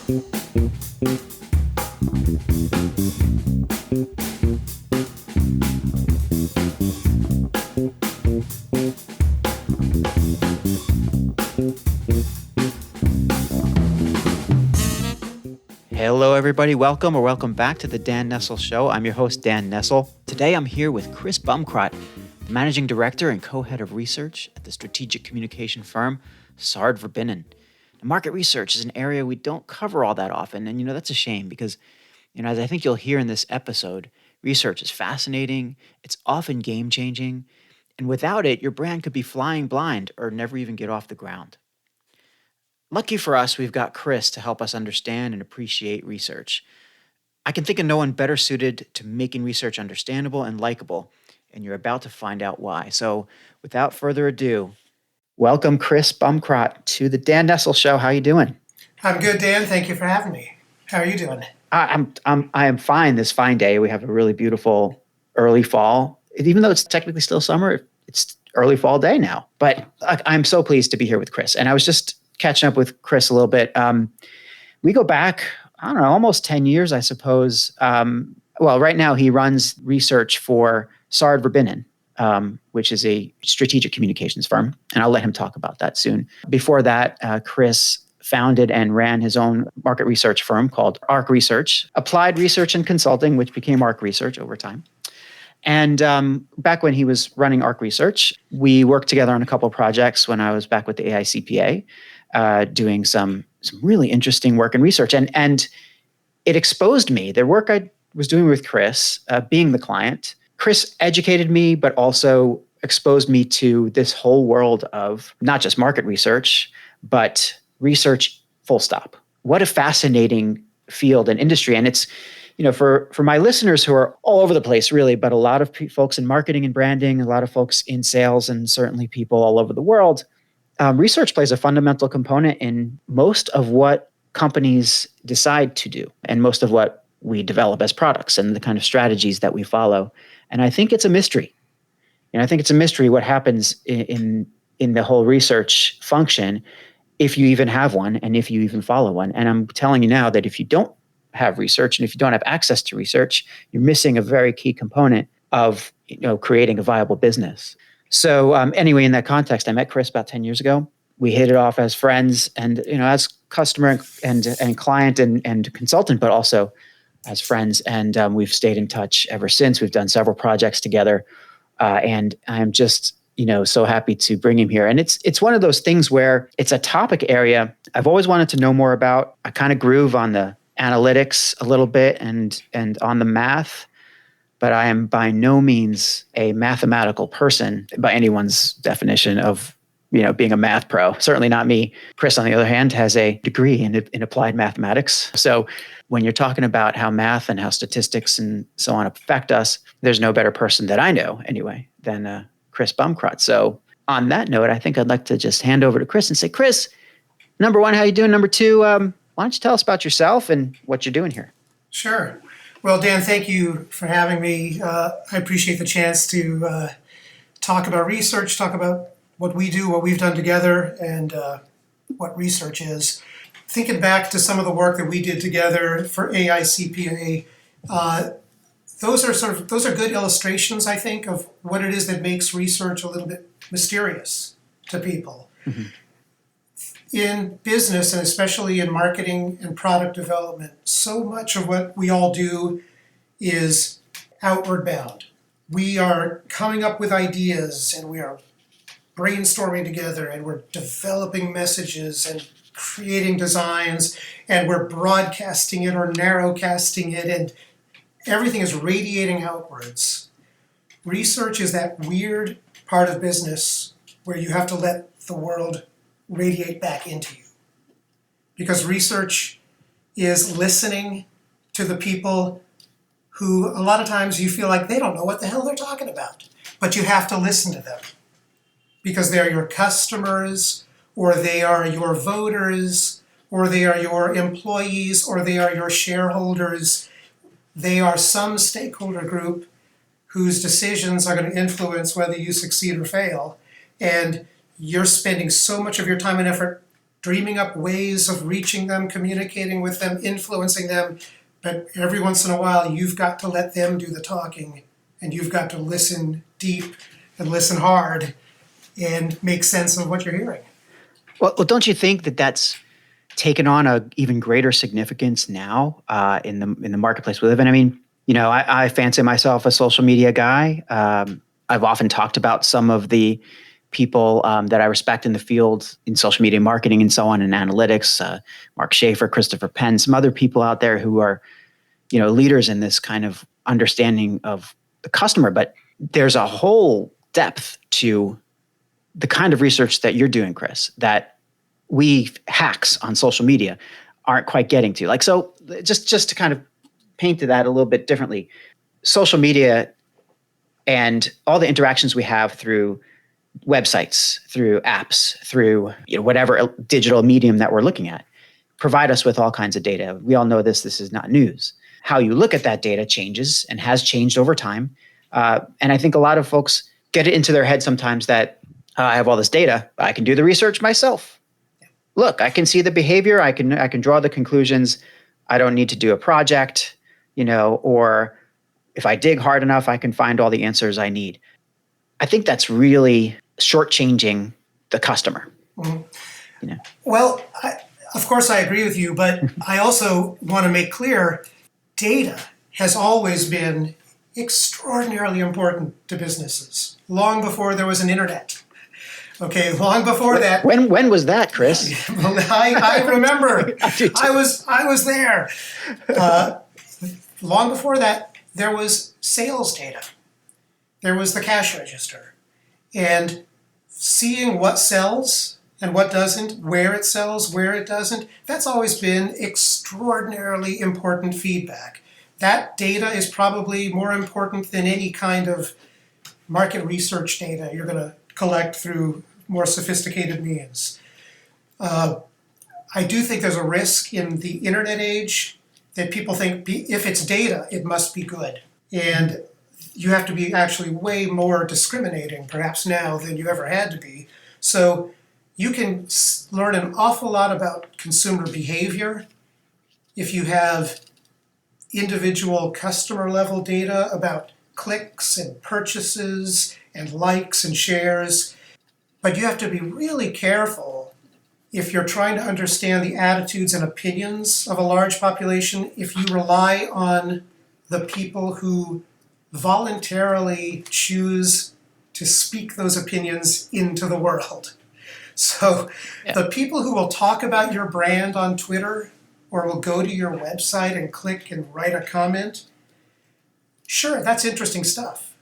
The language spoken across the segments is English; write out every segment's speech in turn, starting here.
Hello, everybody. Welcome back to the Dan Nessel Show. I'm your host, Dan Nessel. Today, I'm here with Chris Bumcrot, the Managing Director and Co-Head of Research at the strategic communication firm, Sard Verbinnen. Market research is an area we don't cover all that often, and that's a shame because, as I think you'll hear in this episode, research is fascinating, it's often game-changing, and without it, your brand could be flying blind or never even get off the ground. Lucky for us, we've got Chris to help us understand and appreciate research. I can think of no one better suited to making research understandable and likable, and you're about to find out why. So without further ado, welcome Chris Bumcrot to the Dan Nessel Show. How you doing? I'm good, Dan. Thank you for having me. How are you doing? I am fine this fine day. We have a really beautiful early fall. Even though it's technically still summer, it's early fall day now. But I'm so pleased to be here with Chris. And I was just catching up with Chris a little bit. We go back, I don't know, almost 10 years, I suppose. Well, right now he runs research for Sard Verbinnen, which is a strategic communications firm. And I'll let him talk about that soon. Before that, Chris founded and ran his own market research firm called ARC Research, Applied Research and Consulting, which became ARC Research over time. And back when he was running ARC Research, we worked together on a couple of projects when I was back with the AICPA, doing some really interesting work and research. And it exposed me. The work I was doing with Chris, being the client, Chris educated me, but also exposed me to this whole world of not just market research, but research full stop. What a fascinating field and industry. And it's, for my listeners who are all over the place, really, but a lot of folks in marketing and branding, a lot of folks in sales, and certainly people all over the world, research plays a fundamental component in most of what companies decide to do and most of what we develop as products and the kind of strategies that we follow. And I think it's a mystery. And I think it's a mystery what happens in the whole research function, if you even have one and if you even follow one. And I'm telling you now that if you don't have research and if you don't have access to research, you're missing a very key component of creating a viable business. So anyway, in that context, I met Chris about 10 years ago. We hit it off as friends and as customer and client and consultant, but also as friends. And we've stayed in touch ever since. We've done several projects together. And I'm just so happy to bring him here. And it's one of those things where it's a topic area I've always wanted to know more about. I kind of groove on the analytics a little bit and on the math, but I am by no means a mathematical person by anyone's definition of being a math pro. Certainly not me. Chris, on the other hand, has a degree in applied mathematics. So when you're talking about how math and how statistics and so on affect us, there's no better person that I know anyway than Chris Bumcrot. So on that note, I think I'd like to just hand over to Chris and say, Chris, number one, how you doing? Number two, why don't you tell us about yourself and what you're doing here? Sure. Well, Dan, thank you for having me. I appreciate the chance to talk about research, talk about what we do, what we've done together, and what research is. Thinking back to some of the work that we did together for AICPA, those are good illustrations, I think, of what it is that makes research a little bit mysterious to people. Mm-hmm. In business, and especially in marketing and product development, so much of what we all do is outward bound. We are coming up with ideas and we are brainstorming together and we're developing messages and creating designs and we're broadcasting it or narrowcasting it, and everything is radiating outwards. Research is that weird part of business where you have to let the world radiate back into you. Because research is listening to the people who a lot of times you feel like they don't know what the hell they're talking about. But you have to listen to them. Because they're your customers, or they are your voters, or they are your employees, or they are your shareholders. They are some stakeholder group whose decisions are going to influence whether you succeed or fail. And you're spending so much of your time and effort dreaming up ways of reaching them, communicating with them, influencing them. But every once in a while, you've got to let them do the talking, and you've got to listen deep and listen hard and make sense of what you're hearing. Well, don't you think that that's taken on a even greater significance now in the marketplace we live in? I mean, I fancy myself a social media guy. I've often talked about some of the people that I respect in the field in social media marketing and so on, and analytics, Mark Schaefer, Christopher Penn, some other people out there who are, leaders in this kind of understanding of the customer. But there's a whole depth to the kind of research that you're doing, Chris, that we hacks on social media aren't quite getting to. Like, so just to kind of paint to that a little bit differently, social media and all the interactions we have through websites, through apps, through whatever digital medium that we're looking at, provide us with all kinds of data. We all know this is not news. How you look at that data changes and has changed over time. And I think a lot of folks get it into their head sometimes that I have all this data, I can do the research myself. Look, I can see the behavior, I can draw the conclusions. I don't need to do a project, or if I dig hard enough, I can find all the answers I need. I think that's really shortchanging the customer. Mm-hmm. Well, of course I agree with you, but I also want to make clear, data has always been extraordinarily important to businesses, long before there was an internet. Okay, long before that. When was that, Chris? I remember. I was there. Long before that, there was sales data. There was the cash register. And seeing what sells and what doesn't, where it sells, where it doesn't, that's always been extraordinarily important feedback. That data is probably more important than any kind of market research data you're going to collect through more sophisticated means. I do think there's a risk in the internet age that people think if it's data, it must be good. And you have to be actually way more discriminating, perhaps now, than you ever had to be. So you can learn an awful lot about consumer behavior if you have individual customer level data about clicks and purchases and likes and shares. But you have to be really careful if you're trying to understand the attitudes and opinions of a large population, if you rely on the people who voluntarily choose to speak those opinions into the world. So the people who will talk about your brand on Twitter or will go to your website and click and write a comment, sure, that's interesting stuff.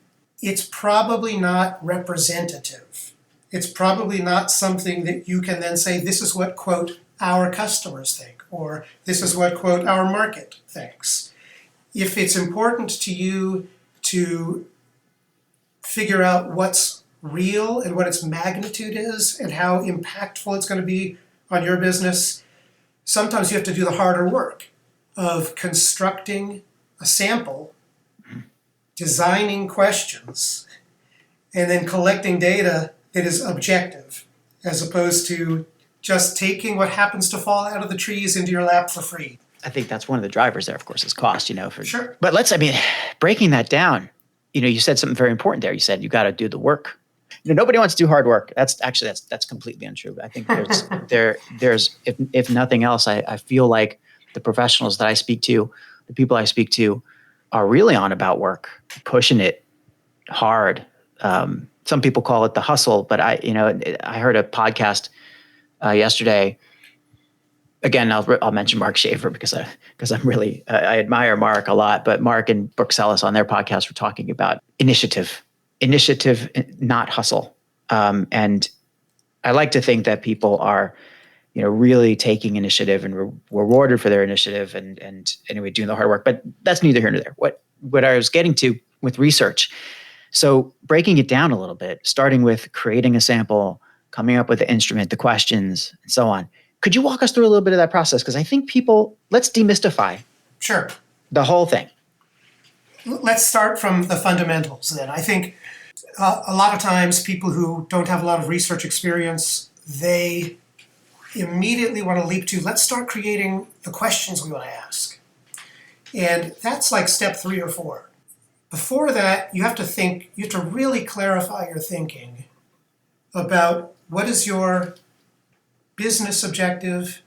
It's probably not representative. It's probably not something that you can then say, this is what, quote, our customers think, or this is what, quote, our market thinks. If it's important to you to figure out what's real and what its magnitude is and how impactful it's going to be on your business, sometimes you have to do the harder work of constructing a sample, designing questions, and then collecting data that is objective, as opposed to just taking what happens to fall out of the trees into your lap for free. I think that's one of the drivers there, of course, is cost, Sure. But breaking that down, you said something very important there. You said you got to do the work. Nobody wants to do hard work. That's completely untrue. I think there's if nothing else, I feel like the professionals that I speak to, the people I speak to, are really on about work, pushing it hard. Some people call it the hustle, but I heard a podcast yesterday. Again, I'll mention Mark Schaefer because I'm really I admire Mark a lot. But Mark and Brooke Sellis on their podcast were talking about initiative, not hustle. And I like to think that people are, really taking initiative and rewarded for their initiative and anyway doing the hard work. But that's neither here nor there. What I was getting to with research. So breaking it down a little bit, starting with creating a sample, coming up with the instrument, the questions, and so on. Could you walk us through a little bit of that process? Because I think let's demystify Sure. the whole thing. Let's start from the fundamentals then. I think a lot of times people who don't have a lot of research experience, they immediately want to leap to, let's start creating the questions we want to ask. And that's like step 3 or 4. Before that, you have to really clarify your thinking about what is your business objective,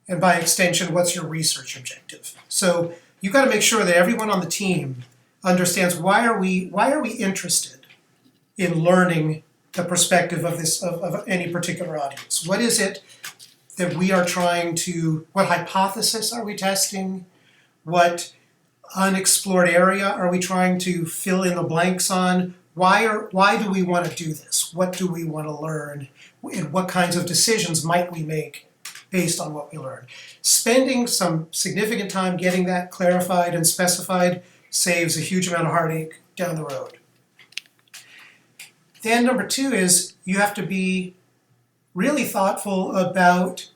and by extension, what's your research objective. So you've got to make sure that everyone on the team understands why are we interested in learning the perspective of any particular audience. What is it that we are what hypothesis are we testing? What unexplored area are we trying to fill in the blanks on? Why do we want to do this? What do we want to learn? And what kinds of decisions might we make based on what we learn? Spending some significant time getting that clarified and specified saves a huge amount of heartache down the road. Then number 2 is you have to be really thoughtful about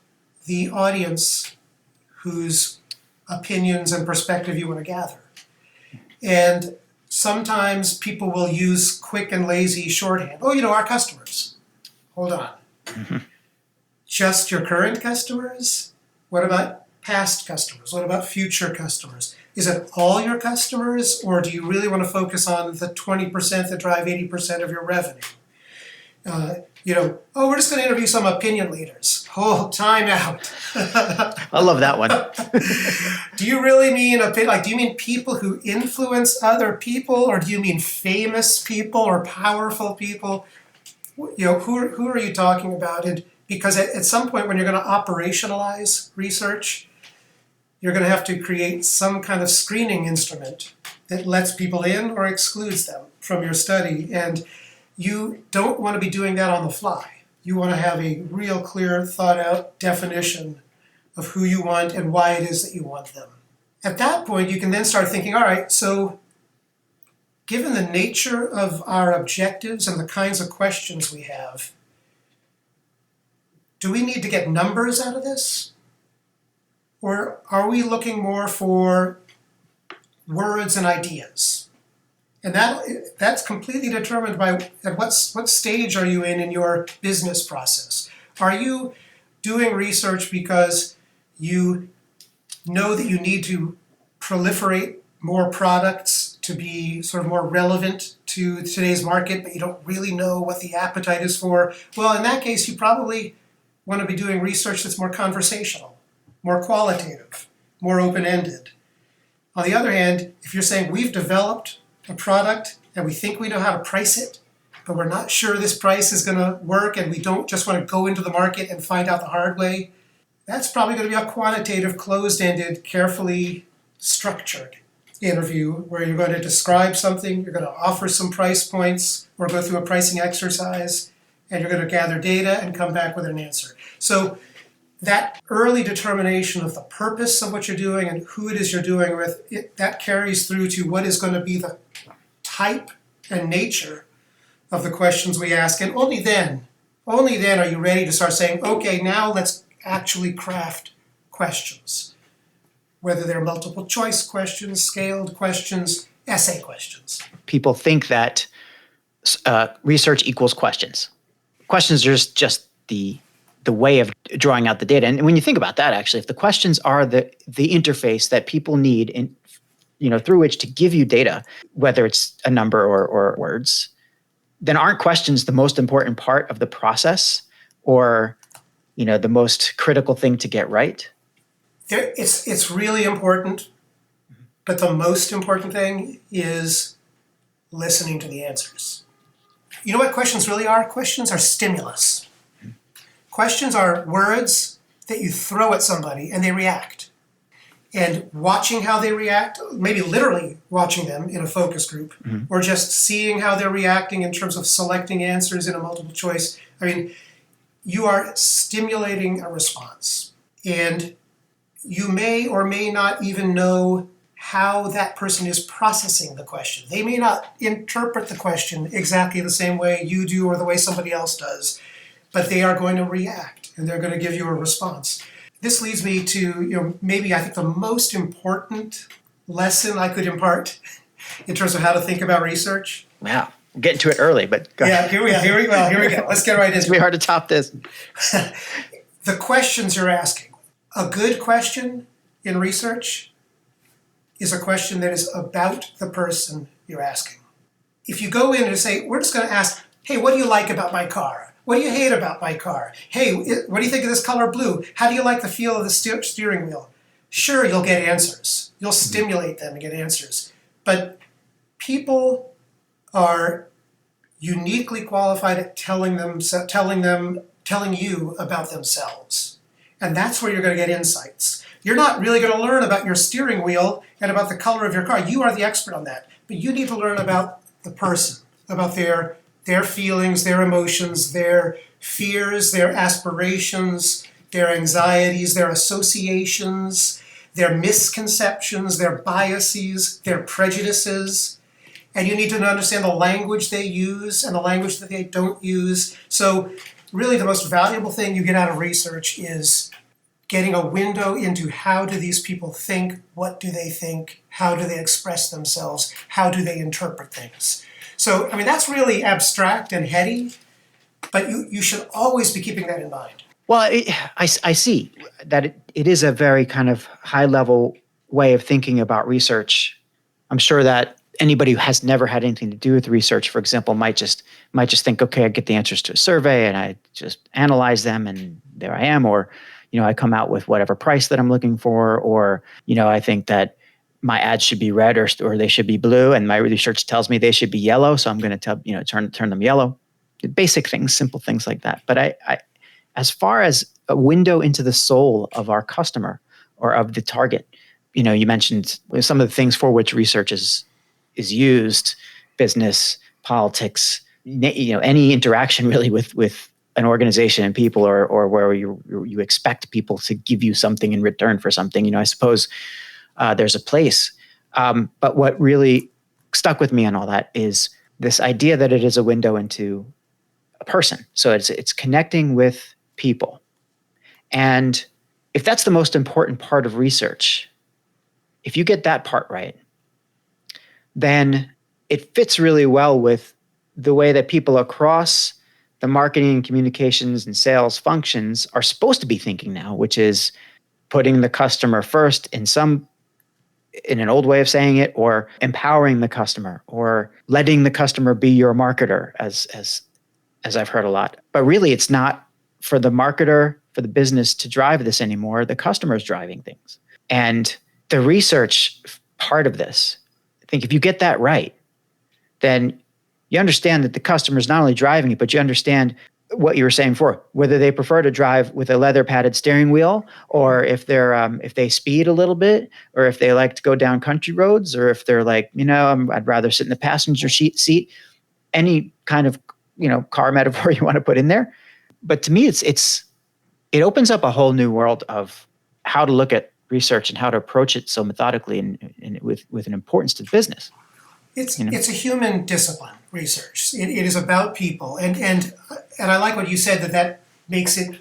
the audience whose opinions and perspective you want to gather. And sometimes people will use quick and lazy shorthand. Our customers. Hold on. Mm-hmm. Just your current customers? What about past customers? What about future customers? Is it all your customers, or do you really want to focus on the 20% that drive 80% of your revenue? We're just going to interview some opinion leaders. Oh, time out. I love that one. Do you really mean do you mean people who influence other people, or do you mean famous people or powerful people? Who are you talking about? And because at some point when you're going to operationalize research, you're going to have to create some kind of screening instrument that lets people in or excludes them from your study. And you don't want to be doing that on the fly. You want to have a real clear, thought-out definition of who you want and why it is that you want them. At that point, you can then start thinking, all right, so given the nature of our objectives and the kinds of questions we have, do we need to get numbers out of this? Or are we looking more for words and ideas? And that's completely determined by at what stage are you in your business process. Are you doing research because you know that you need to proliferate more products to be sort of more relevant to today's market, but you don't really know what the appetite is for? Well, in that case, you probably want to be doing research that's more conversational, more qualitative, more open-ended. On the other hand, if you're saying we've developed a product and we think we know how to price it, but we're not sure this price is going to work and we don't just want to go into the market and find out the hard way, that's probably going to be a quantitative, closed-ended, carefully structured interview where you're going to describe something, you're going to offer some price points or go through a pricing exercise, and you're going to gather data and come back with an answer. So that early determination of the purpose of what you're doing and who it is you're doing with, that carries through to what is going to be the type and nature of the questions we ask. And only then are you ready to start saying, okay, now let's actually craft questions. Whether they're multiple choice questions, scaled questions, essay questions. People think that research equals questions. Questions are just the way of drawing out the data. And when you think about that, actually, if the questions are the interface that people need through which to give you data, whether it's a number or words, then aren't questions the most important part of the process or the most critical thing to get right? It's really important, but the most important thing is listening to the answers. You know what questions really are? Questions are stimulus. Questions are words that you throw at somebody and they react. And watching how they react, maybe literally watching them in a focus group, or just seeing how they're reacting in terms of selecting answers in a multiple choice. I mean, you are stimulating a response. And you may or may not even know how that person is processing the question. They may not interpret the question exactly the same way you do or the way somebody else does, but they are going to react and they're going to give you a response. This leads me to, maybe I think the most important lesson I could impart in terms of how to think about research. Wow, we're getting to it early, but go ahead. Here we go. Let's get right into it. It's going to be hard to top this. the questions you're asking. A good question in research is a question that is about the person you're asking. If you go in and say, we're just going to ask, hey, what do you like about my car? What do you hate about my car? Hey, what do you think of this color blue? How do you like the feel of the steering wheel? Sure, you'll get answers. You'll stimulate them and get answers. But people are uniquely qualified at telling you about themselves. And that's where you're going to get insights. You're not really going to learn about your steering wheel and about the color of your car. You are the expert on that. But you need to learn about the person, about their feelings, their emotions, their fears, their aspirations, their anxieties, their associations, their misconceptions, their biases, their prejudices. And you need to understand the language they use and the language that they don't use. So really the most valuable thing you get out of research is getting a window into how do these people think, what do they think, how do they express themselves, how do they interpret things. So, I mean, that's really abstract and heady, but you should always be keeping that in mind. Well, I see that it is a very kind of high-level way of thinking about research. I'm sure that anybody who has never had anything to do with research, for example, might just think, okay, I get the answers to a survey and I just analyze them and there I am, or I come out with whatever price that I'm looking for, or I think that my ads should be red or they should be blue, and my research tells me they should be yellow, so I'm going to turn them yellow. Basic things, simple things like that. But I as far as a window into the soul of our customer or of the target, you mentioned some of the things for which research is used: business, politics, any interaction really with an organization and people, or where you expect people to give you something in return for something. I suppose there's a place. But what really stuck with me on all that is this idea that it is a window into a person. So it's connecting with people. And if that's the most important part of research, if you get that part right, then it fits really well with the way that people across the marketing, communications, and sales functions are supposed to be thinking now, which is putting the customer first in an old way of saying it, or empowering the customer, or letting the customer be your marketer, as I've heard a lot. But really, it's not for the marketer, for the business to drive this anymore. The customer is driving things. And the research part of this, I think if you get that right, then you understand that the customer is not only driving it, but you understand what you were saying before, whether they prefer to drive with a leather padded steering wheel, or if they speed a little bit, or if they like to go down country roads, or if they're like, I'd rather sit in the passenger seat, any kind of, car metaphor you want to put in there. But to me, it opens up a whole new world of how to look at research and how to approach it so methodically and with an importance to the business. It's a human discipline, research. It is about people. And I like what you said, that makes it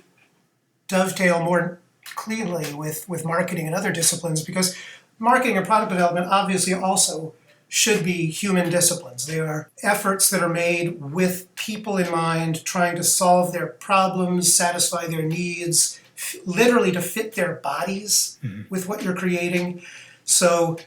dovetail more cleanly with marketing and other disciplines, because marketing and product development obviously also should be human disciplines. They are efforts that are made with people in mind, trying to solve their problems, satisfy their needs, literally to fit their bodies with what you're creating. So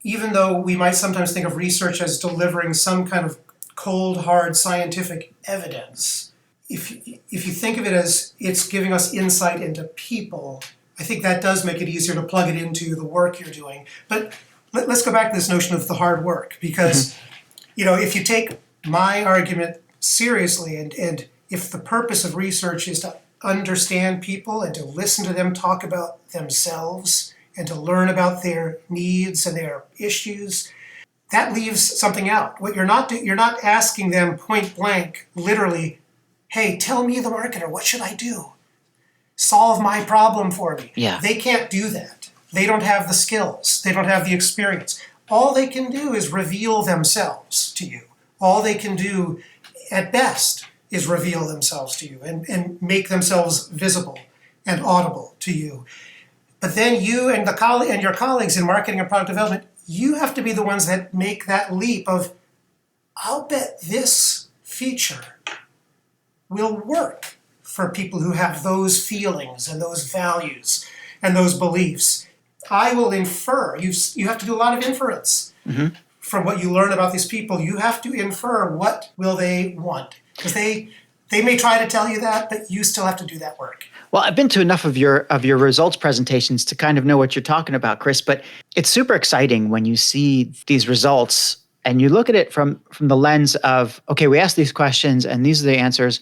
even though we might sometimes think of research as delivering some kind of cold, hard scientific evidence, if you think of it as it's giving us insight into people, I think that does make it easier to plug it into the work you're doing. But let's go back to this notion of the hard work, because if you take my argument seriously, and if the purpose of research is to understand people and to listen to them talk about themselves and to learn about their needs and their issues, that leaves something out. What you're not asking them point blank, literally, hey, tell me, the marketer, what should I do? Solve my problem for me. Yeah. They can't do that. They don't have the skills. They don't have the experience. All they can do is reveal themselves to you. All they can do, at best, is reveal themselves to you and make themselves visible and audible to you. But then you and your colleagues in marketing and product development, you have to be the ones that make that leap of, I'll bet this feature will work for people who have those feelings and those values and those beliefs. I will infer, you have to do a lot of inference from what you learn about these people. You have to infer what will they want, because they may try to tell you that, but you still have to do that work. Well, I've been to enough of your results presentations to kind of know what you're talking about, Chris, but it's super exciting when you see these results and you look at it from the lens of, okay, we asked these questions and these are the answers,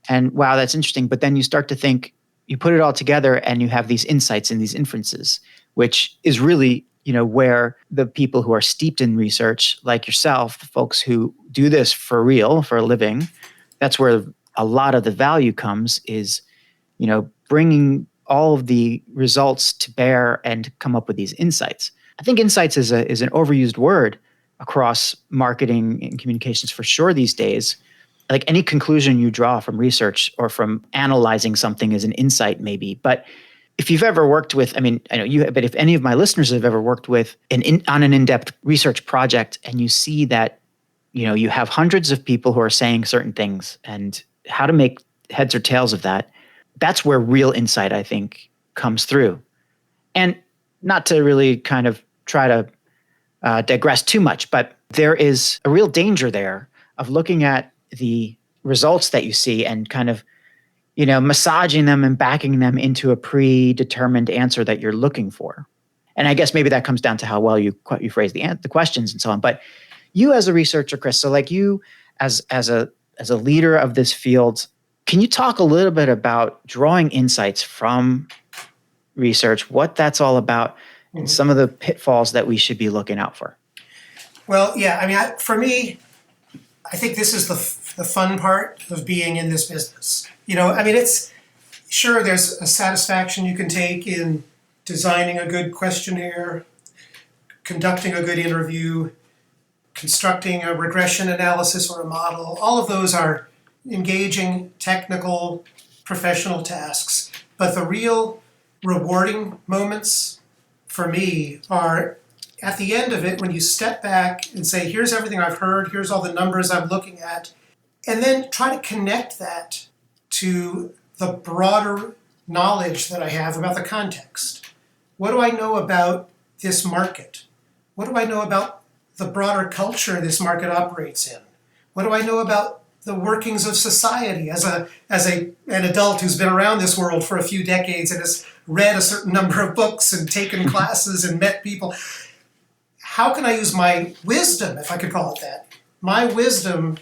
and wow, that's interesting. But then you start to think, you put it all together and you have these insights and these inferences, which is really, where the people who are steeped in research, like yourself, the folks who do this for real, for a living, that's where a lot of the value comes, is bringing all of the results to bear and come up with these insights. I think insights is an overused word across marketing and communications for sure these days. Like any conclusion you draw from research or from analyzing something is an insight maybe. But if you've ever worked with, I know you, but if any of my listeners have ever worked with on an in-depth research project, and you see that, you have hundreds of people who are saying certain things and how to make heads or tails of that, that's where real insight, I think, comes through. And not to really kind of try to digress too much, but there is a real danger there of looking at the results that you see and kind of, massaging them and backing them into a predetermined answer that you're looking for. And I guess maybe that comes down to how well you phrase the questions and so on. But you as a researcher, Chris, so like you as a leader of this field, can you talk a little bit about drawing insights from research, what that's all about, and some of the pitfalls that we should be looking out for? Well, yeah, for me, I think this is the fun part of being in this business. It's sure there's a satisfaction you can take in designing a good questionnaire, conducting a good interview, constructing a regression analysis or a model. All of those are engaging, technical, professional tasks. But the real rewarding moments for me are at the end of it, when you step back and say, here's everything I've heard, here's all the numbers I'm looking at, and then try to connect that to the broader knowledge that I have about the context. What do I know about this market? What do I know about the broader culture this market operates in? What do I know about the workings of society as an adult who's been around this world for a few decades and has read a certain number of books and taken classes and met people? How can I use my wisdom, if I could call it that, my wisdom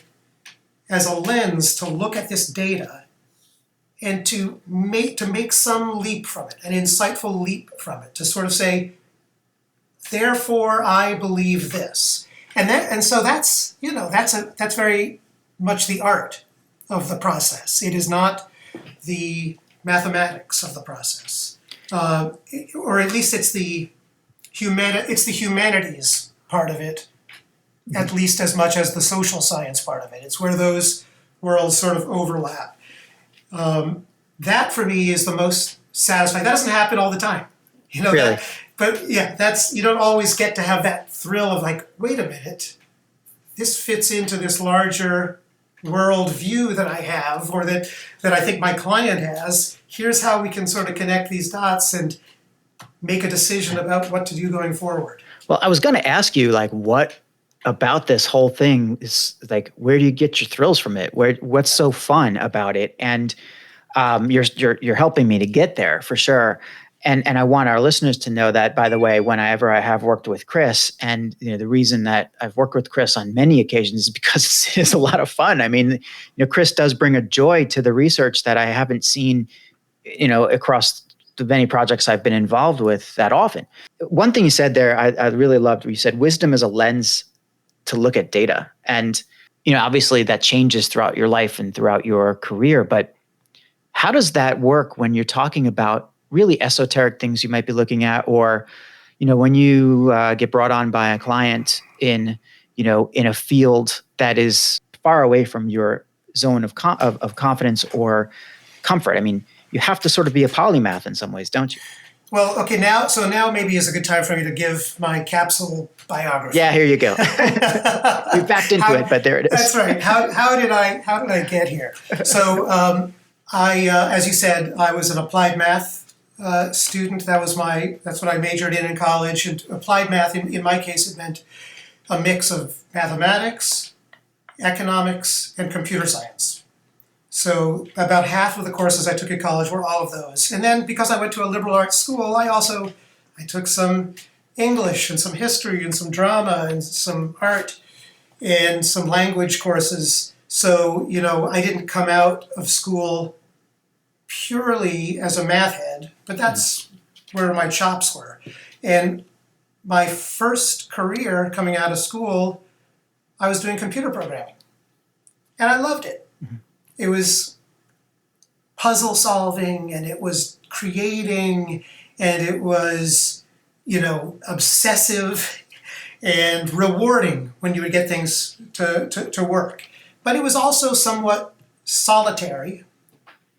as a lens to look at this data and to make some leap from it, an insightful leap from it, to sort of say, therefore I believe this. And so that's very much the art of the process. It is not the mathematics of the process. Or at least it's the humanities part of it, at least as much as the social science part of it. It's where those worlds sort of overlap. That for me is the most satisfying. That doesn't happen all the time, Really? But yeah, you don't always get to have that thrill of like, wait a minute, this fits into this larger world view that I have, or that I think my client has. Here's how we can sort of connect these dots and make a decision about what to do going forward. Well, I was going to ask you, like, what about this whole thing is like, where do you get your thrills from it? What's so fun about it? And you're helping me to get there for sure. And I want our listeners to know that, by the way, whenever I have worked with Chris, and the reason that I've worked with Chris on many occasions is because it's a lot of fun. I mean, Chris does bring a joy to the research that I haven't seen, across the many projects I've been involved with that often. One thing you said there, I really loved. You said wisdom is a lens to look at data. And, obviously that changes throughout your life and throughout your career. But how does that work when you're talking about really esoteric things you might be looking at, or, when you get brought on by a client in a field that is far away from your zone of confidence or comfort? I mean, you have to sort of be a polymath in some ways, don't you? Well, okay, now maybe is a good time for me to give my capsule biography. Yeah, here you go. We backed into it, but there it is. That's right. How did I get here? So As you said, I was an applied math student. That's what I majored in college. And applied math, in my case, it meant a mix of mathematics, economics, and computer science. So about half of the courses I took at college were all of those. And then because I went to a liberal arts school, I took some English and some history and some drama and some art and some language courses. So, I didn't come out of school purely as a math head, but that's where my chops were. And my first career coming out of school, I was doing computer programming. And I loved it. Mm-hmm. It was puzzle solving, and it was creating, and it was, obsessive and rewarding when you would get things to work. But it was also somewhat solitary,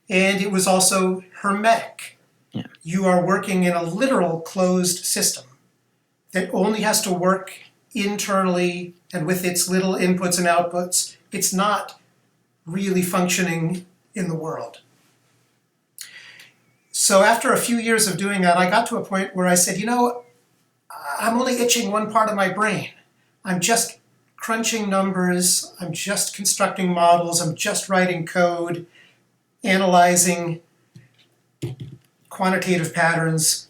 and it was also hermetic. Yeah. You are working in a literal closed system that only has to work internally and with its little inputs and outputs. It's not really functioning in the world. So after a few years of doing that, I got to a point where I said, I'm only itching one part of my brain. I'm just crunching numbers, I'm just constructing models, I'm just writing code, analyzing quantitative patterns.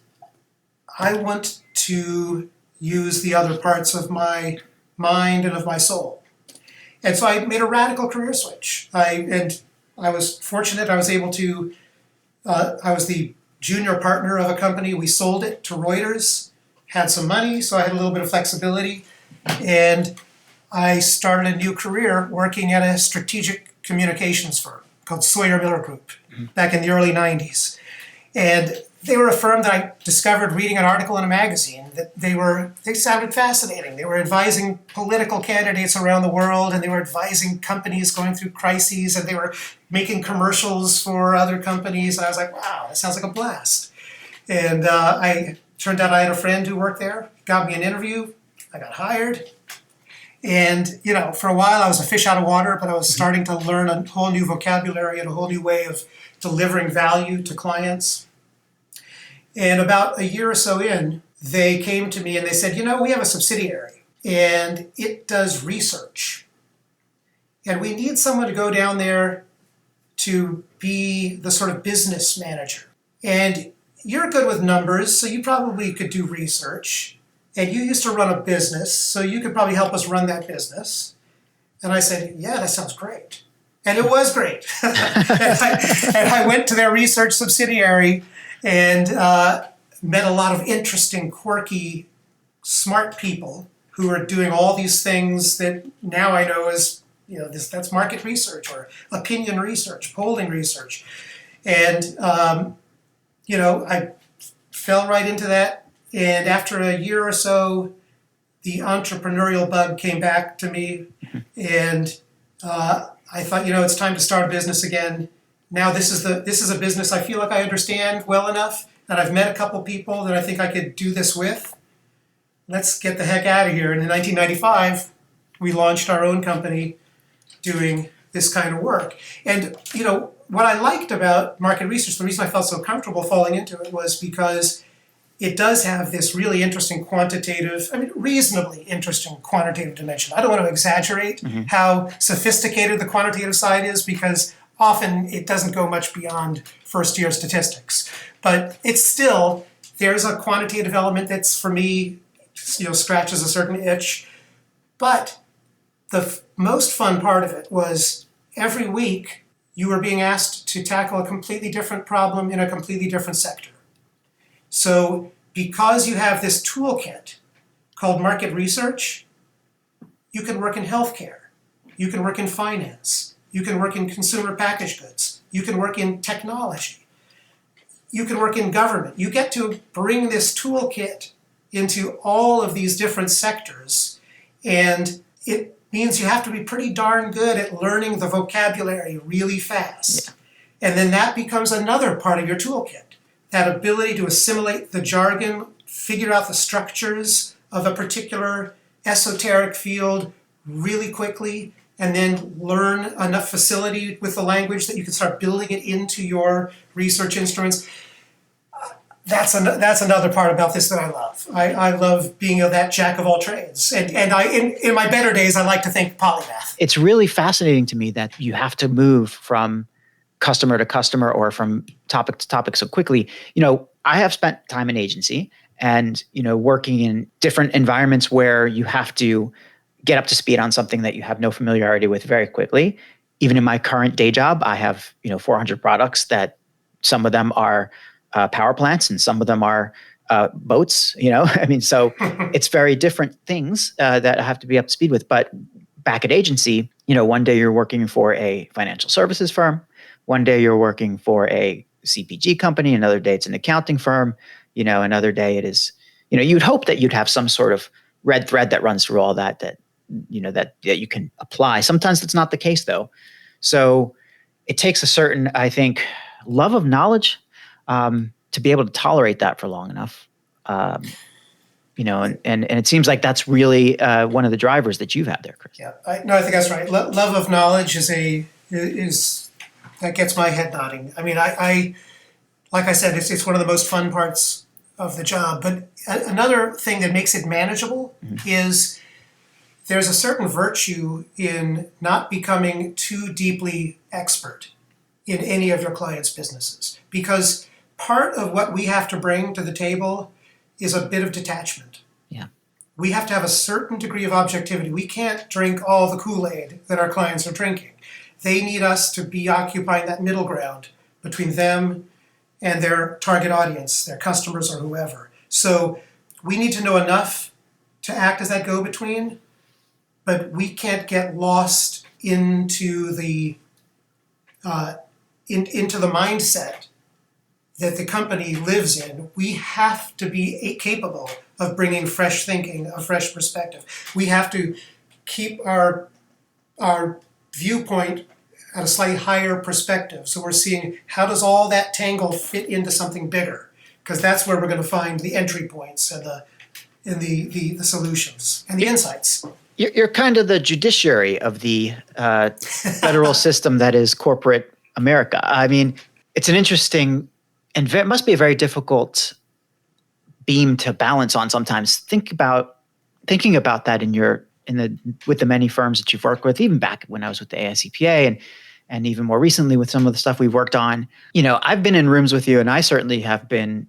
I want to use the other parts of my mind and of my soul. And so I made a radical career switch. I was fortunate. I was the junior partner of a company. We sold it to Reuters, had some money, so I had a little bit of flexibility. And I started a new career working at a strategic communications firm called Sawyer Miller Group back in the early 90s. And they were a firm that I discovered reading an article in a magazine that they sounded fascinating. They were advising political candidates around the world, and they were advising companies going through crises, and they were making commercials for other companies. And I was like, wow, that sounds like a blast. And turned out I had a friend who worked there, got me an interview, I got hired. And, for a while I was a fish out of water, but I was starting to learn a whole new vocabulary and a whole new way of delivering value to clients. And about a year or so in, they came to me and they said, we have a subsidiary and it does research. And we need someone to go down there to be the sort of business manager. And you're good with numbers, so you probably could do research. And you used to run a business, so you could probably help us run that business. And I said, yeah, that sounds great. And it was great. and I went to their research subsidiary and met a lot of interesting, quirky, smart people who are doing all these things that now I know as, that's market research or opinion research, polling research. And, I fell right into that. And after a year or so, the entrepreneurial bug came back to me. And I thought, it's time to start a business again. Now this is a business I feel like I understand well enough, and I've met a couple people that I think I could do this with. Let's get the heck out of here. And in 1995, we launched our own company doing this kind of work. And, what I liked about market research, the reason I felt so comfortable falling into it was because it does have this really interesting reasonably interesting quantitative dimension. I don't want to exaggerate how sophisticated the quantitative side is because often it doesn't go much beyond first-year statistics. But it's still, there's a quantitative element that's, for me, scratches a certain itch. But the most fun part of it was every week you were being asked to tackle a completely different problem in a completely different sector. So because you have this toolkit called market research, you can work in healthcare, you can work in finance, you can work in consumer packaged goods, you can work in technology, you can work in government. You get to bring this toolkit into all of these different sectors, and it means you have to be pretty darn good at learning the vocabulary really fast. Yeah. And then that becomes another part of your toolkit. That ability to assimilate the jargon, figure out the structures of a particular esoteric field really quickly, and then learn enough facility with the language that you can start building it into your research instruments. That's another part about this that I love. I love being that jack of all trades. And in my better days, I like to think polymath. It's really fascinating to me that you have to move from customer to customer or from topic to topic so quickly. I have spent time in agency and, working in different environments where you have to get up to speed on something that you have no familiarity with very quickly. Even in my current day job, I have, 400 products that some of them are power plants and some of them are boats, so it's very different things that I have to be up to speed with. But back at agency, one day you're working for a financial services firm, one day you're working for a CPG company, another day it's an accounting firm, another day it is, you'd hope that you'd have some sort of red thread that runs through all that you can apply. Sometimes that's not the case though. So it takes a certain, I think, love of knowledge to be able to tolerate that for long enough. And it seems like that's really one of the drivers that you've had there, Chris. Yeah, I think that's right. Love of knowledge is that gets my head nodding. I mean, I like I said, it's one of the most fun parts of the job. But another thing that makes it manageable is there's a certain virtue in not becoming too deeply expert in any of your clients' businesses, because part of what we have to bring to the table is a bit of detachment. Yeah. We have to have a certain degree of objectivity. We can't drink all the Kool-Aid that our clients are drinking. They need us to be occupying that middle ground between them and their target audience, their customers or whoever. So we need to know enough to act as that go-between, but we can't get lost into the into the mindset that the company lives in. We have to be capable of bringing fresh thinking, a fresh perspective. We have to keep our viewpoint at a slightly higher perspective. So we're seeing how does all that tangle fit into something bigger? Because that's where we're going to find the entry points and the solutions and the insights. You're kind of the judiciary of the federal system that is corporate America. I mean, it's an interesting and it must be a very difficult beam to balance on sometimes. Thinking about that with the many firms that you've worked with, even back when I was with the AICPA and even more recently with some of the stuff we've worked on. I've been in rooms with you, and I certainly have been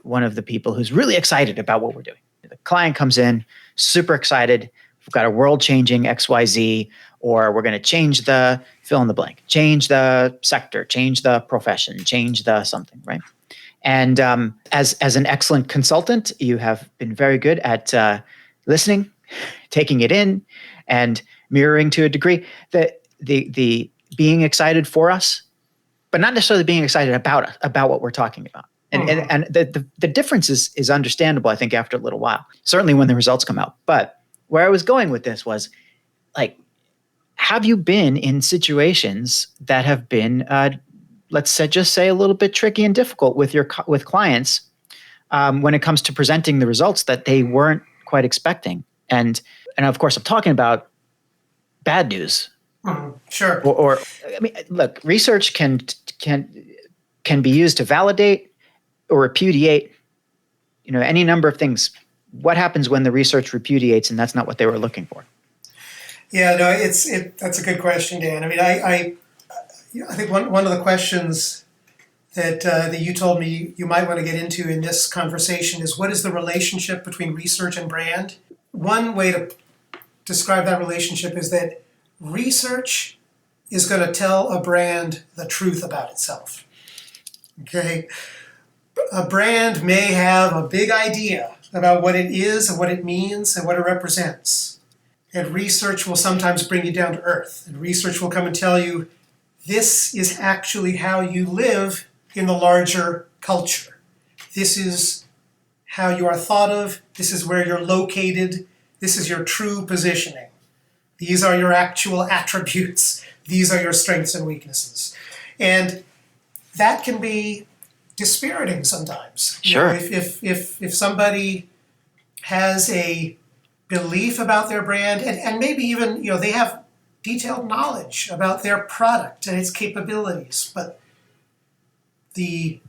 one of the people who's really excited about what we're doing. The client comes in, super excited. We've got a world-changing XYZ, or we're going to change the fill in the blank, change the sector, change the profession, change the something, right? And as an excellent consultant, you have been very good at listening, taking it in, and mirroring to a degree the being excited for us, but not necessarily being excited about us, about what we're talking about. And the difference is understandable, I think, after a little while. Certainly when the results come out. But where I was going with this was, like, have you been in situations that have been, let's say, a little bit tricky and difficult with clients when it comes to presenting the results that they weren't quite expecting? And of course, I'm talking about bad news. Sure. Or I mean, look, research can be used to validate or repudiate, any number of things. What happens when the research repudiates and that's not what they were looking for? Yeah, no, that's a good question, Dan. I mean, I think one of the questions that you told me you might want to get into in this conversation is, what is the relationship between research and brand? One way to describe that relationship is that research is going to tell a brand the truth about itself. Okay? A brand may have a big idea about what it is and what it means and what it represents. And research will sometimes bring you down to earth. And research will come and tell you, this is actually how you live in the larger culture. This is how you are thought of. This is where you're located. This is your true positioning. These are your actual attributes. These are your strengths and weaknesses. And that can be dispiriting sometimes. Sure. If somebody has a belief about their brand, and maybe even they have detailed knowledge about their product and its capabilities, but the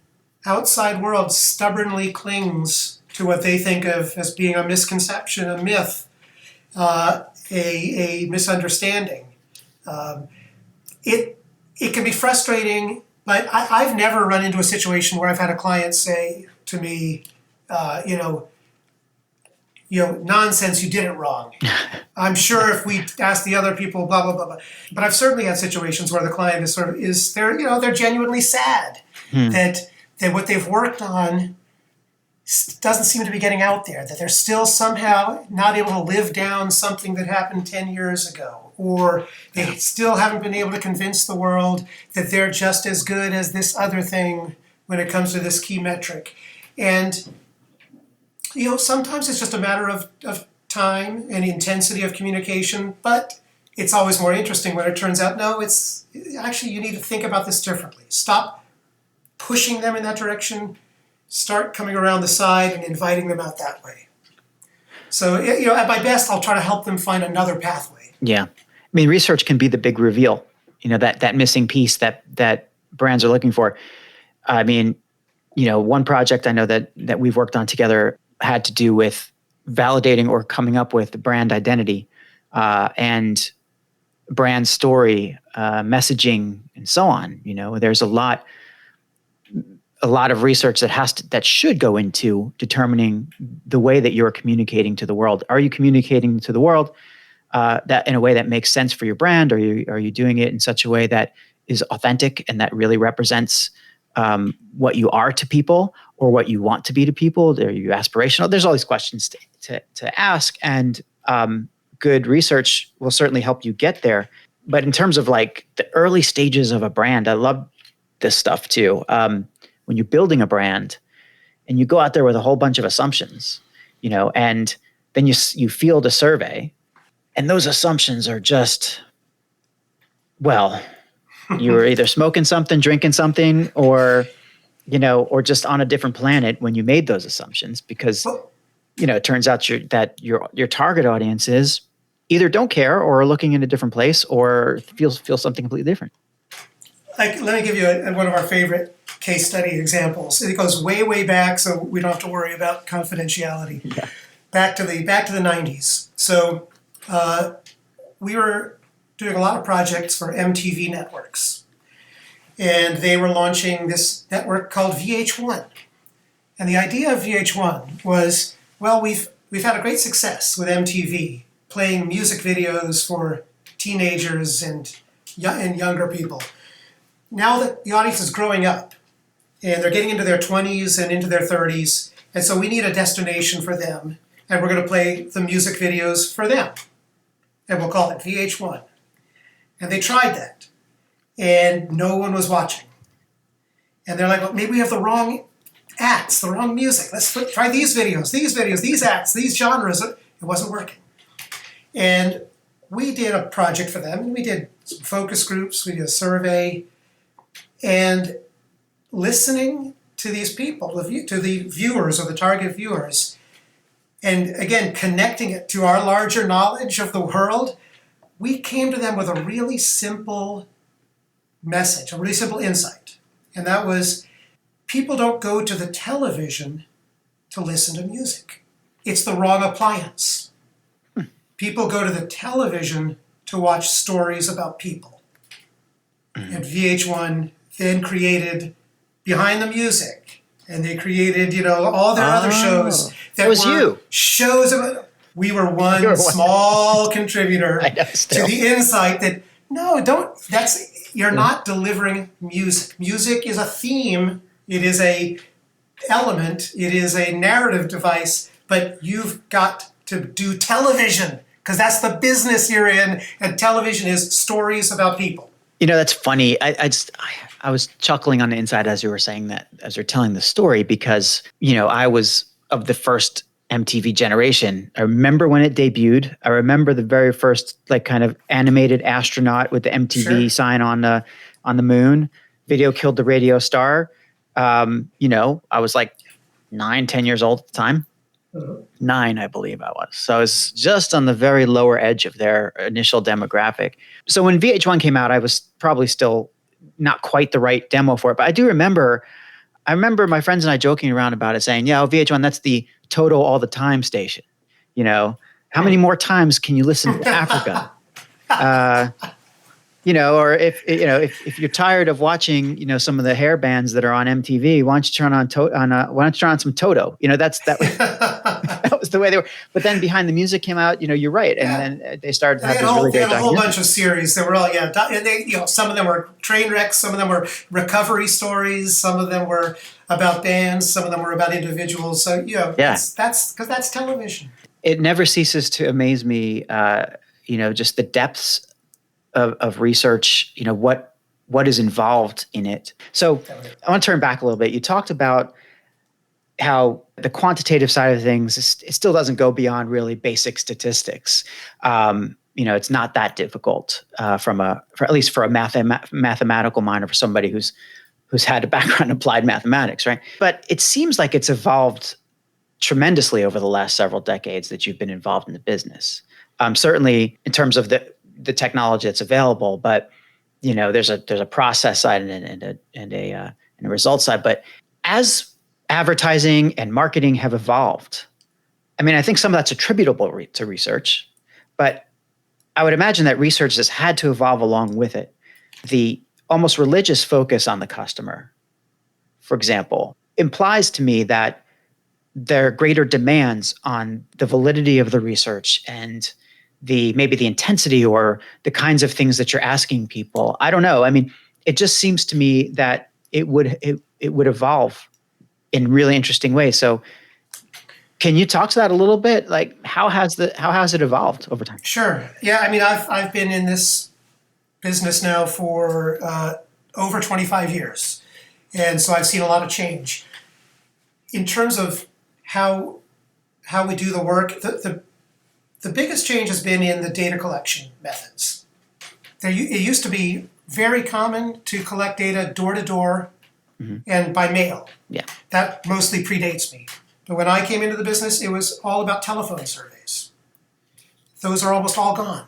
outside world stubbornly clings to what they think of as being a misconception, a myth, a misunderstanding. It can be frustrating, but I've never run into a situation where I've had a client say to me, nonsense, you did it wrong. I'm sure if we ask the other people, blah, blah, blah, blah. But I've certainly had situations where the client they're genuinely sad that what they've worked on doesn't seem to be getting out there, that they're still somehow not able to live down something that happened 10 years ago, or they still haven't been able to convince the world that they're just as good as this other thing when it comes to this key metric. And sometimes it's just a matter of time and intensity of communication, but it's always more interesting when it turns out, no, it's actually, you need to think about this differently. Stop pushing them in that direction, start coming around the side and inviting them out that way. So, at my best, I'll try to help them find another pathway. Yeah. I mean, research can be the big reveal, that missing piece that brands are looking for. I mean, one project I know that we've worked on together had to do with validating or coming up with brand identity and brand story, messaging, and so on. There's a lot of research that should go into determining the way that you're communicating to the world. Are you communicating to the world that in a way that makes sense for your brand? Are you doing it in such a way that is authentic and that really represents what you are to people or what you want to be to people? Are you aspirational? There's all these questions to ask, and good research will certainly help you get there. But in terms of like the early stages of a brand, I love this stuff too. When you're building a brand and you go out there with a whole bunch of assumptions, and then you field a survey, and those assumptions are just, well, you were either smoking something, drinking something, or just on a different planet when you made those assumptions, because it turns out that your target audiences either don't care or are looking in a different place or feel something completely different. Let me give you one of our favorite case study examples. It goes way, way back, so we don't have to worry about confidentiality. Yeah. Back to the 90s. So we were doing a lot of projects for MTV networks, and they were launching this network called VH1. And the idea of VH1 was, well, we've had a great success with MTV playing music videos for teenagers and younger people. Now that the audience is growing up and they're getting into their 20s and into their 30s, and so we need a destination for them, and we're going to play the music videos for them, and we'll call it VH1. And they tried that, and no one was watching. And they're like, well, maybe we have the wrong acts, the wrong music. Let's try these videos, these acts, these genres. It wasn't working. And we did a project for them, and we did some focus groups, we did a survey, and listening to these people, to the viewers or the target viewers, and again, connecting it to our larger knowledge of the world, we came to them with a really simple message, a really simple insight. And that was, people don't go to the television to listen to music. It's the wrong appliance. People go to the television to watch stories about people. And VH1 then created Behind the Music, and they created, all their other shows that were shows about. We were one small contributor to the insight that you're not delivering music. Music is a theme. It is a element. It is a narrative device. But you've got to do television because that's the business you're in, and television is stories about people. That's funny. I was chuckling on the inside as you were saying that, as you're telling the story, because, I was of the first MTV generation. I remember when it debuted. I remember the very first kind of animated astronaut with the MTV sign on the moon. Video killed the radio star. I was like 9, 10 years old at the time. 9, I believe I was. So I was just on the very lower edge of their initial demographic. So when VH1 came out, I was probably still not quite the right demo for it. But I remember my friends and I joking around about it, saying, yeah, VH1, that's the Toto all the time station. You know, how many more times can you listen to Africa? Or if you're tired of watching, some of the hair bands that are on MTV, why don't you turn on some Toto? That was the way they were. But then Behind the Music came out. You're right, and then they started to have these really great documentaries. They had a whole bunch of series that were all and they some of them were train wrecks, some of them were recovery stories, some of them were about bands, some of them were about individuals. So that's because that's television. It never ceases to amaze me. Just the depths of research, what is involved in it. So I want to turn back a little bit. You talked about how the quantitative side of things, it still doesn't go beyond really basic statistics. It's not that difficult at least for a mathematical mind, or for somebody who's had a background in applied mathematics, right? But it seems like it's evolved tremendously over the last several decades that you've been involved in the business. Certainly in terms of the technology that's available, but there's a process side and a result side. But as advertising and marketing have evolved, I think some of that's attributable to research, but I would imagine that research has had to evolve along with it. The almost religious focus on the customer, for example, implies to me that there are greater demands on the validity of the research and maybe the intensity or the kinds of things that you're asking people. I don't know. It just seems to me that it would evolve in really interesting ways. So can you talk to that a little bit? Like how has it evolved over time? Sure. Yeah. I've been in this business now for over 25 years. And so I've seen a lot of change. In terms of how we do the work, the biggest change has been in the data collection methods. It used to be very common to collect data door to door and by mail. Yeah. That mostly predates me. But when I came into the business, it was all about telephone surveys. Those are almost all gone.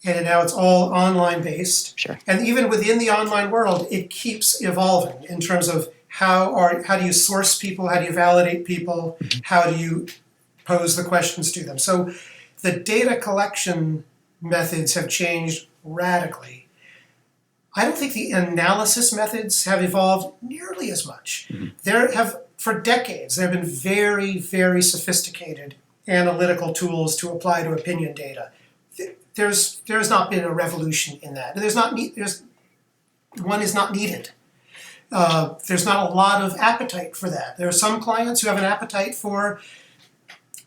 And now it's all online based. Sure. And even within the online world, it keeps evolving in terms of how do you source people, how do you validate people, how do you pose the questions to them. So the data collection methods have changed radically. I don't think the analysis methods have evolved nearly as much. For decades, there have been very, very sophisticated analytical tools to apply to opinion data. There's not been a revolution in that. One is not needed. There's not a lot of appetite for that. There are some clients who have an appetite for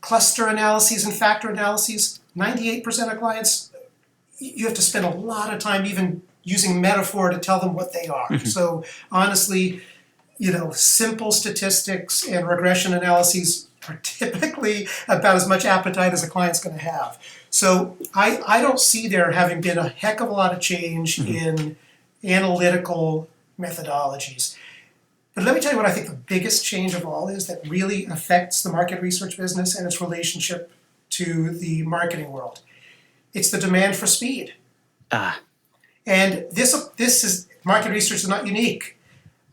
cluster analyses and factor analyses. 98% of clients, you have to spend a lot of time even using metaphor to tell them what they are. So honestly, simple statistics and regression analyses are typically about as much appetite as a client's going to have. So I don't see there having been a heck of a lot of change in analytical methodologies. But let me tell you what I think the biggest change of all is that really affects the market research business and its relationship to the marketing world. It's the demand for speed. And this is market research is not unique.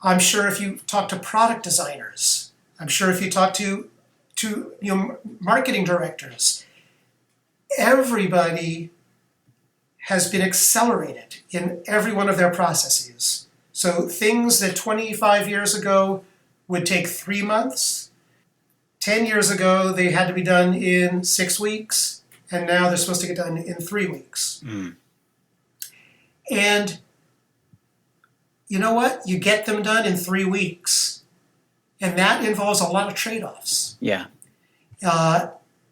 I'm sure if you talk to product designers, I'm sure if you talk to marketing directors, everybody has been accelerated in every one of their processes. So things that 25 years ago would take 3 months, 10 years ago they had to be done in 6 weeks, and now they're supposed to get done in 3 weeks. And you know what? You get them done in 3 weeks, and that involves a lot of trade-offs. Yeah.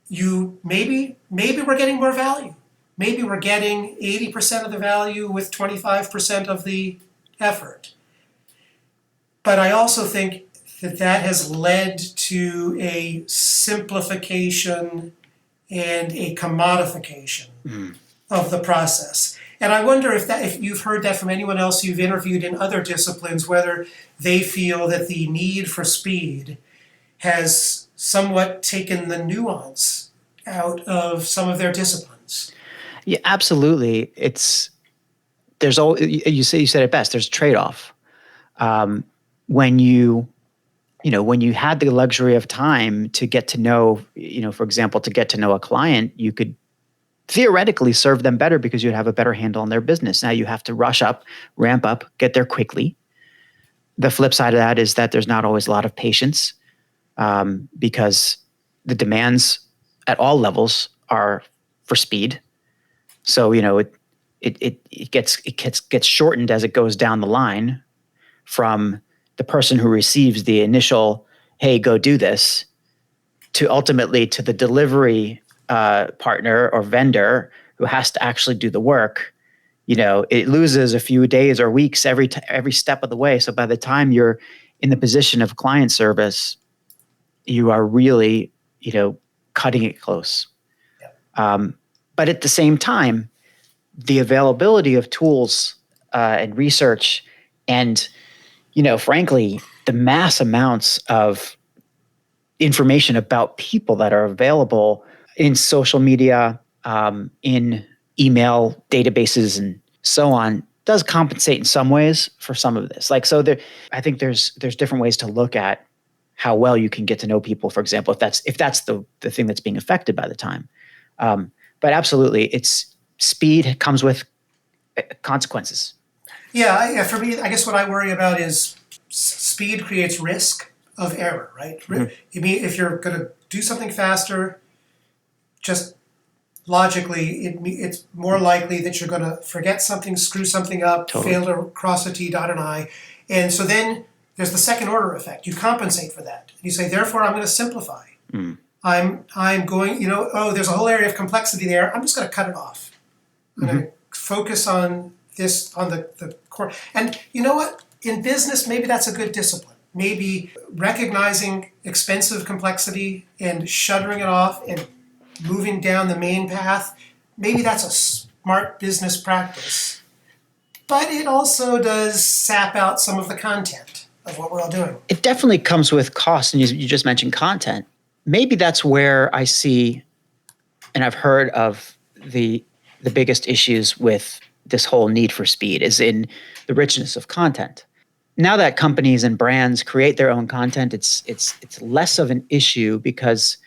Maybe we're getting more value. Maybe we're getting 80% of the value with 25% of the effort. But I also think that has led to a simplification and a commodification of the process. And I wonder if you've heard that from anyone else you've interviewed in other disciplines, whether they feel that the need for speed has somewhat taken the nuance out of some of their disciplines. Yeah, absolutely. There's all you said it best. There's a trade-off. When when you had the luxury of time to get to know, for example, to get to know a client, you could theoretically serve them better because you'd have a better handle on their business. Now you have to rush up, ramp up, get there quickly. The flip side of that is that there's not always a lot of patience, because the demands at all levels are for speed. So it gets shortened as it goes down the line, from the person who receives the initial, "Hey, go do this," to ultimately to the delivery partner or vendor who has to actually do the work. It loses a few days or weeks every step of the way. So by the time you're in the position of client service, you are really, cutting it close. But at the same time, the availability of tools and research, and frankly, the mass amounts of information about people that are available in social media, in email databases, and so on, does compensate in some ways for some of this. I think there's different ways to look at how well you can get to know people. For example, if that's the thing that's being affected by the time. But absolutely, it's speed comes with consequences. Yeah, for me, I guess what I worry about is speed creates risk of error, right? Mm-hmm. You mean if you're going to do something faster, just logically, it's more likely that you're going to forget something, screw something up, totally. Fail to cross a T, dot an I. And so then there's the second order effect. You compensate for that. You say, therefore, I'm going to simplify. Mm. I'm going, there's a whole area of complexity there. I'm just going to cut it off. I'm going to focus on this, on the core. And you know what? In business, maybe that's a good discipline. Maybe recognizing expensive complexity and shuttering it off and moving down the main path, maybe that's a smart business practice. But it also does sap out some of the content of what we're all doing. It definitely comes with cost, and you just mentioned content. Maybe that's where I see, and I've heard of the biggest issues with this whole need for speed is in the richness of content. Now that companies and brands create their own content, it's less of an issue because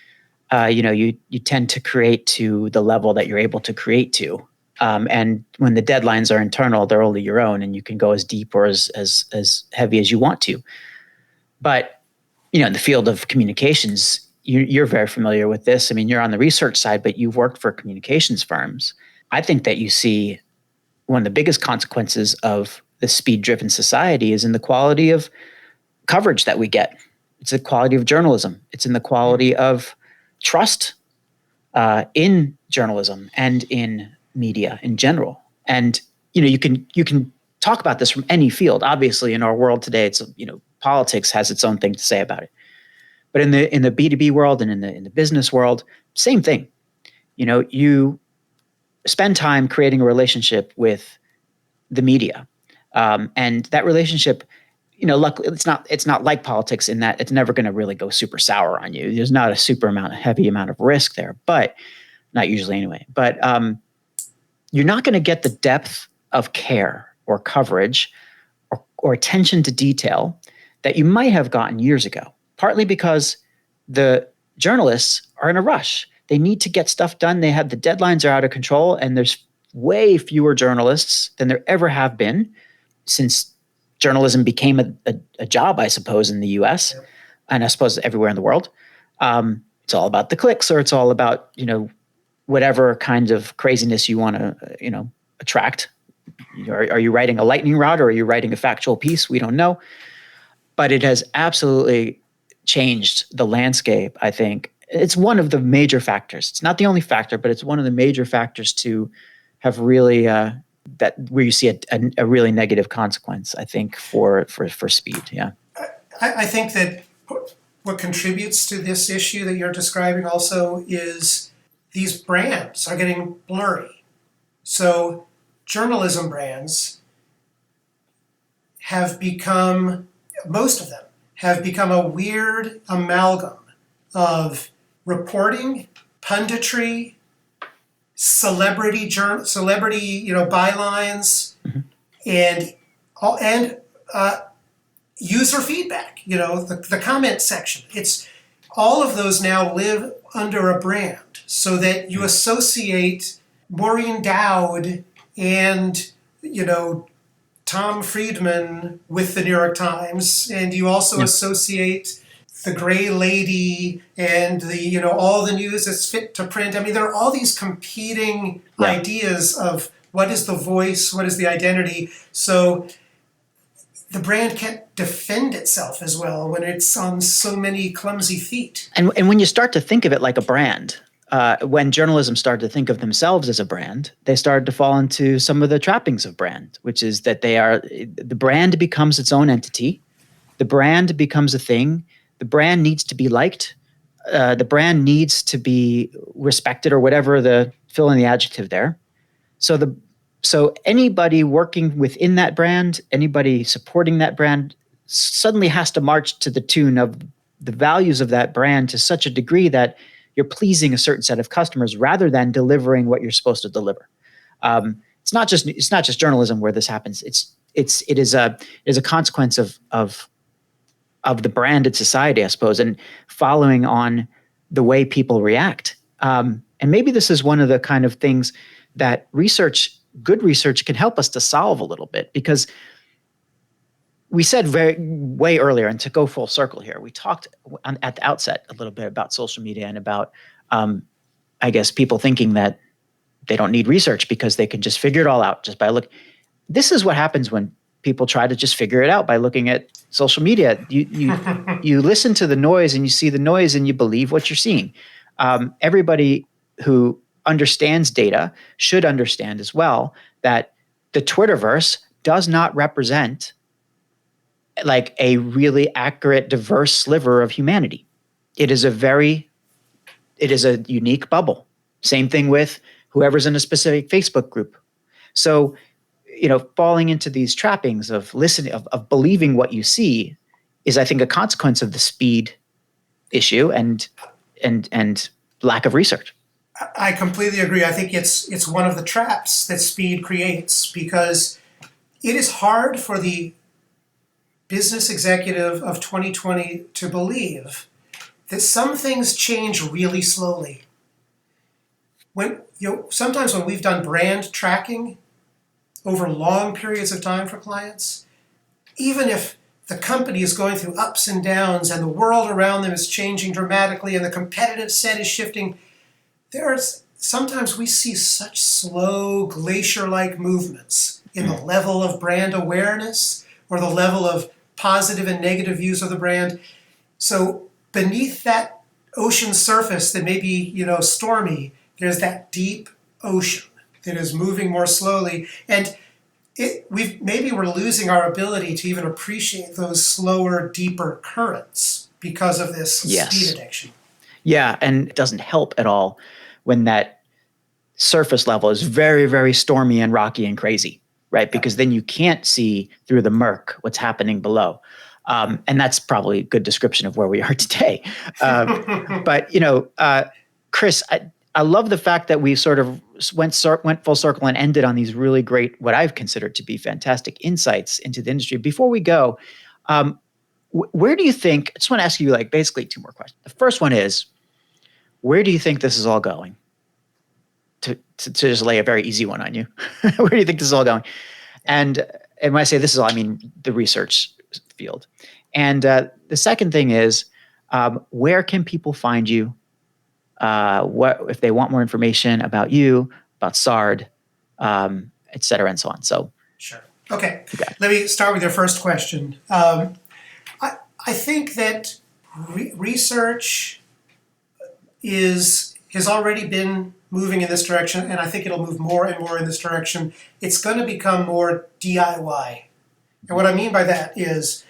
you tend to create to the level that you're able to create to, and when the deadlines are internal, they're only your own, and you can go as deep or as heavy as you want to. But in the field of communications, you're very familiar with this. I mean, you're on the research side, but you've worked for communications firms. I think that you see one of the biggest consequences of the speed-driven society is in the quality of coverage that we get. It's the quality of journalism. It's in the quality of trust in journalism and in media in general. And you can talk about this from any field. Obviously, in our world today, it's politics has its own thing to say about it. But in the B2B world and in the business world, same thing. You spend time creating a relationship with the media. And that relationship, luckily it's not like politics in that it's never going to really go super sour on you. There's not a heavy amount of risk there, but not usually anyway. But you're not going to get the depth of care or coverage or attention to detail that you might have gotten years ago, partly because the journalists are in a rush. They need to get stuff done. The deadlines are out of control, and there's way fewer journalists than there ever have been since journalism became a job, I suppose, in the US, yep. And I suppose everywhere in the world. It's all about the clicks, or it's all about, whatever kind of craziness you want to, attract. Are you writing a lightning rod or are you writing a factual piece? We don't know. But it has absolutely changed the landscape, I think. It's one of the major factors. It's not the only factor, but it's one of the major factors to have really where you see a really negative consequence, I think, for speed. Yeah, I think that what contributes to this issue that you're describing also is these brands are getting blurry. So journalism brands have become, most of them have become a weird amalgam of reporting, punditry, celebrity bylines, and user feedback. The comment section. It's all of those now live under a brand, so that you associate Maureen Dowd and Tom Friedman with the New York Times, and you also associate the Gray Lady and all the news that's fit to print. I mean, there are all these competing ideas of what is the voice, what is the identity. So the brand can't defend itself as well when it's on so many clumsy feet. And when you start to think of it like a brand, when journalism started to think of themselves as a brand, they started to fall into some of the trappings of brand, which is that the brand becomes its own entity. The brand becomes a thing. The brand needs to be liked. The brand needs to be respected, or whatever fill in the adjective there. So anybody working within that brand, anybody supporting that brand, suddenly has to march to the tune of the values of that brand to such a degree that you're pleasing a certain set of customers rather than delivering what you're supposed to deliver. It's not just journalism where this happens. It is a consequence of the branded society, I suppose, and following on the way people react. And maybe this is one of the kind of things that good research can help us to solve a little bit, because we said way earlier, and to go full circle here, we talked at the outset a little bit about social media and about, I guess, people thinking that they don't need research because they can just figure it all out just by looking. This is what happens when people try to just figure it out by looking at social media. You listen to the noise and you see the noise and you believe what you're seeing. Everybody who understands data should understand as well that the Twitterverse does not represent like a really accurate, diverse sliver of humanity. It is a unique bubble. Same thing with whoever's in a specific Facebook group. So, falling into these trappings of listening, of believing what you see is, I think, a consequence of the speed issue and lack of research. I completely agree. I think it's one of the traps that speed creates, because it is hard for the business executive of 2020 to believe that some things change really slowly. Sometimes when we've done brand tracking over long periods of time for clients, even if the company is going through ups and downs and the world around them is changing dramatically and the competitive set is shifting, sometimes we see such slow glacier-like movements in the level of brand awareness or the level of positive and negative views of the brand. So beneath that ocean surface that may be, stormy, there's that deep ocean that is moving more slowly. And we're losing our ability to even appreciate those slower, deeper currents because of this speed addiction. Yeah, and it doesn't help at all when that surface level is very, very stormy and rocky and crazy, right? Because then you can't see through the murk what's happening below. And that's probably a good description of where we are today. But, Chris, I love the fact that we sort of went full circle and ended on these really great, what I've considered to be fantastic insights into the industry. Before we go, where do you think, I just want to ask you basically two more questions. The first one is, where do you think this is all going? To just lay a very easy one on you. Where do you think this is all going? And when I say this is all, I mean the research field. And the second thing is, where can people find you? What if they want more information about you, about Sard, et cetera, and so on? So sure. Okay. Let me start with your first question. I think that research has already been moving in this direction, and I think it'll move more and more in this direction. It's going to become more DIY. And what I mean by that is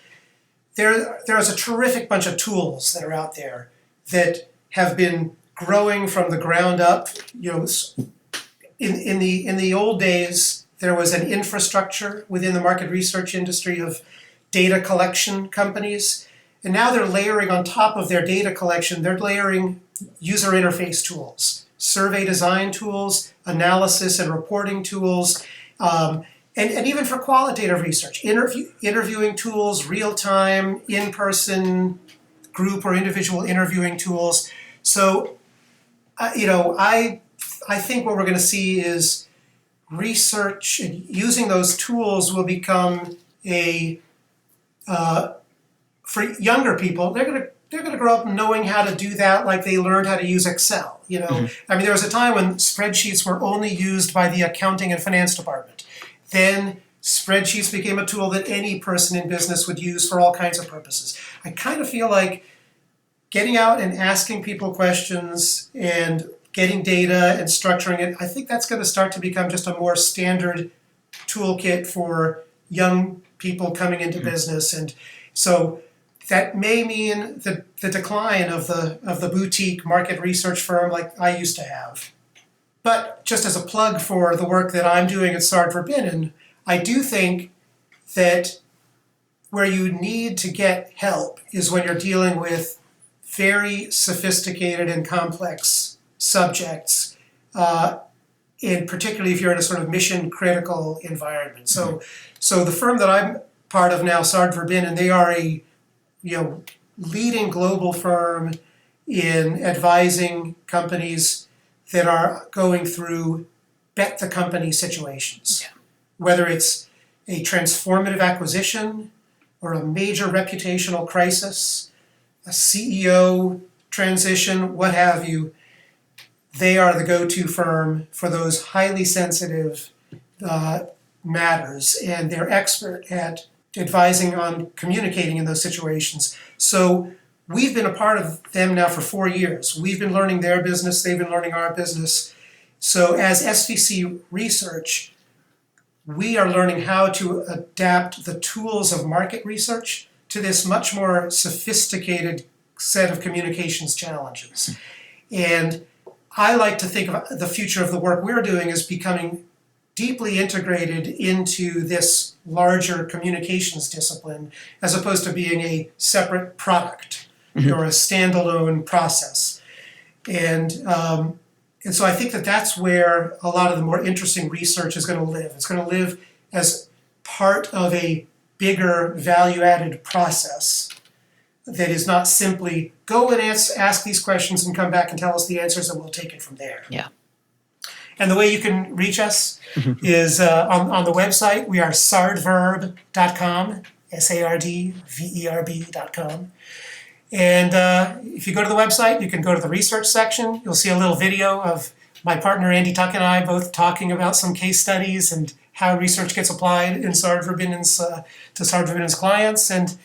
there's a terrific bunch of tools that are out there that have been growing from the ground up. In the old days, there was an infrastructure within the market research industry of data collection companies. And now they're layering on top of their data collection, they're layering user interface tools, survey design tools, analysis and reporting tools, and even for qualitative research, interviewing tools, real-time, in-person, group or individual interviewing tools. So, I think what we're going to see is research and using those tools will become for younger people, they're going to grow up knowing how to do that like they learned how to use Excel. I mean, there was a time when spreadsheets were only used by the accounting and finance department. Then spreadsheets became a tool that any person in business would use for all kinds of purposes. I kind of feel like getting out and asking people questions and getting data and structuring it, I think that's going to start to become just a more standard toolkit for young people coming into business. And so that may mean the decline of the boutique market research firm like I used to have. But just as a plug for the work that I'm doing at Sard Verbinnen, I do think that where you need to get help is when you're dealing with very sophisticated and complex subjects, and particularly if you're in a sort of mission-critical environment. So the firm that I'm part of now, Sard Verbinnen, they are a leading global firm in advising companies that are going through bet the company situations. Yeah. Whether it's a transformative acquisition or a major reputational crisis, a CEO transition, what have you, they are the go-to firm for those highly sensitive matters, and they're expert at advising on communicating in those situations. So we've been a part of them now for 4 years. We've been learning their business, they've been learning our business. So as SVC Research, we are learning how to adapt the tools of market research to this much more sophisticated set of communications challenges. And I like to think of the future of the work we're doing as becoming deeply integrated into this larger communications discipline, as opposed to being a separate product or a standalone process. And so I think that that's where a lot of the more interesting research is going to live. It's going to live as part of a bigger value-added process that is not simply go and ask these questions and come back and tell us the answers and we'll take it from there. Yeah. And the way you can reach us is on the website. We are sardverb.com, SARDVERB.com. And if you go to the website, you can go to the research section. You'll see a little video of my partner Andy Tuck and I both talking about some case studies and how research gets applied in Sard Verbinnen's to Sard Verbinnen's clients. And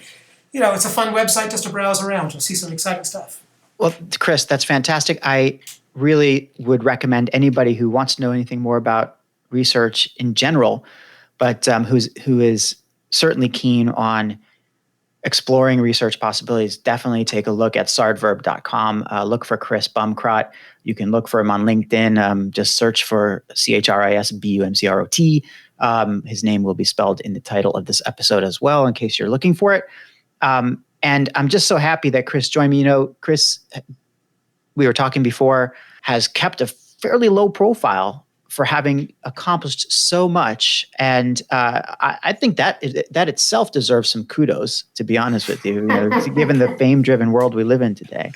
it's a fun website just to browse around. You'll see some exciting stuff. Well, Chris, that's fantastic. I really would recommend anybody who wants to know anything more about research in general, but who is certainly keen on exploring research possibilities, definitely take a look at sardverb.com. Look for Chris Bumcrot. You can look for him on LinkedIn. Just search for ChrisBumcrot. His name will be spelled in the title of this episode as well, in case you're looking for it. And I'm just so happy that Chris joined me. Chris, we were talking before, has kept a fairly low profile for having accomplished so much. And I think that itself deserves some kudos, to be honest with you, given the fame-driven world we live in today.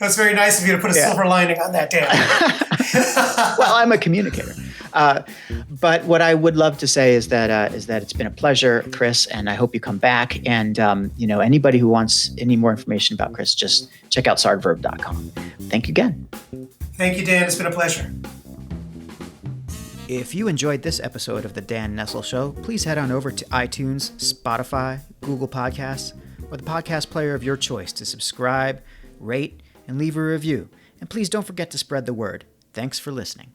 That's very nice of you to put a silver lining on that, Dan. Well, I'm a communicator. But what I would love to say is that it's been a pleasure, Chris, and I hope you come back. And anybody who wants any more information about Chris, just check out sardverb.com. Thank you again. Thank you, Dan. It's been a pleasure. If you enjoyed this episode of The Dan Nessel Show, please head on over to iTunes, Spotify, Google Podcasts, or the podcast player of your choice to subscribe, rate, and leave a review. And please don't forget to spread the word. Thanks for listening.